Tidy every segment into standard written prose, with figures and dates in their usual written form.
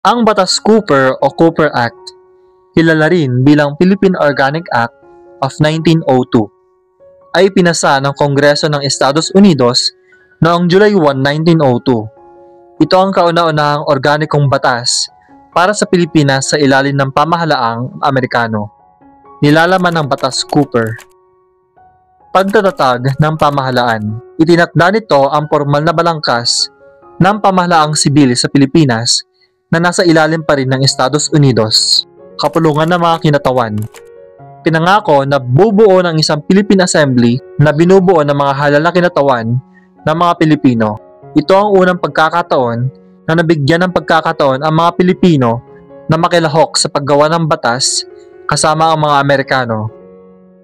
Ang Batas Cooper o Cooper Act, kilala rin bilang Philippine Organic Act of 1902, ay pinasa ng Kongreso ng Estados Unidos noong July 1, 1902. Ito ang kauna-unahang organikong batas para sa Pilipinas sa ilalim ng pamahalaang Amerikano. Nilalaman ng Batas Cooper. Pagtatatag ng pamahalaan. Itinakda nito ang formal na balangkas ng pamahalaang sibil sa Pilipinas na nasa ilalim pa rin ng Estados Unidos. Kapulungan ng mga kinatawan. Pinangako na bubuo ng isang Philippine Assembly na binubuo ng mga halal na kinatawan ng mga Pilipino. Ito ang unang pagkakataon na nabigyan ng pagkakataon ang mga Pilipino na makilahok sa paggawa ng batas kasama ang mga Amerikano.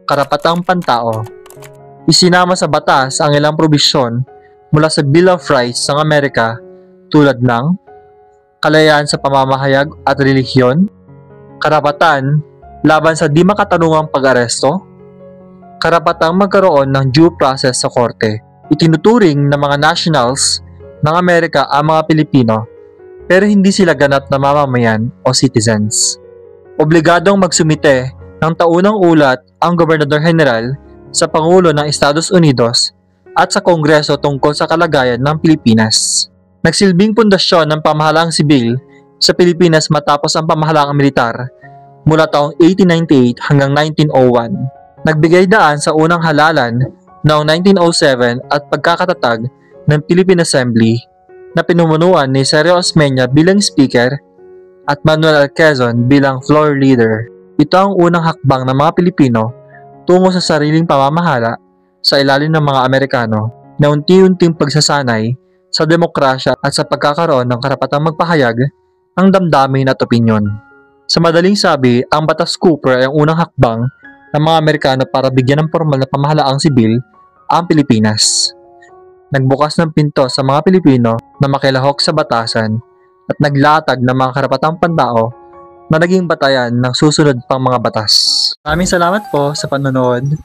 Karapatang pantao. Isinama sa batas ang ilang probisyon mula sa Bill of Rights ng Amerika tulad ng kalayaan sa pamamahayag at relihiyon, karapatan laban sa di makatarungang pag-aresto, karapatang magkaroon ng due process sa korte. Itinuturing ng mga nationals ng Amerika ang mga Pilipino pero hindi sila ganap na mamamayan o citizens. Obligadong magsumite ng taunang ulat ang Gobernador General sa Pangulo ng Estados Unidos at sa Kongreso tungkol sa kalagayan ng Pilipinas. Nagsilbing pundasyon ng pamahalaang sibil sa Pilipinas matapos ang pamahalaang militar mula taong 1898 hanggang 1901. Nagbigay daan sa unang halalan noong 1907 at pagkakatatag ng Philippine Assembly na pinumunuan ni Sergio Osmeña bilang Speaker at Manuel L. Quezon bilang Floor Leader. Ito ang unang hakbang ng mga Pilipino tungo sa sariling pamamahala sa ilalim ng mga Amerikano na unti-unting pagsasanay sa demokrasya at sa pagkakaroon ng karapatang magpahayag ng damdamin at opinyon. Sa madaling sabi, ang Batas Cooper ay ang unang hakbang ng mga Amerikano para bigyan ng formal na pamahalaang sibil ang Pilipinas. Nagbukas ng pinto sa mga Pilipino na makilahok sa batasan at naglatag ng mga karapatang pantao na naging batayan ng susunod pang mga batas. Maraming salamat po sa panonood.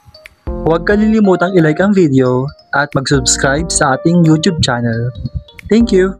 Huwag kalilimutang i-like ang video at mag-subscribe sa ating YouTube channel. Thank you!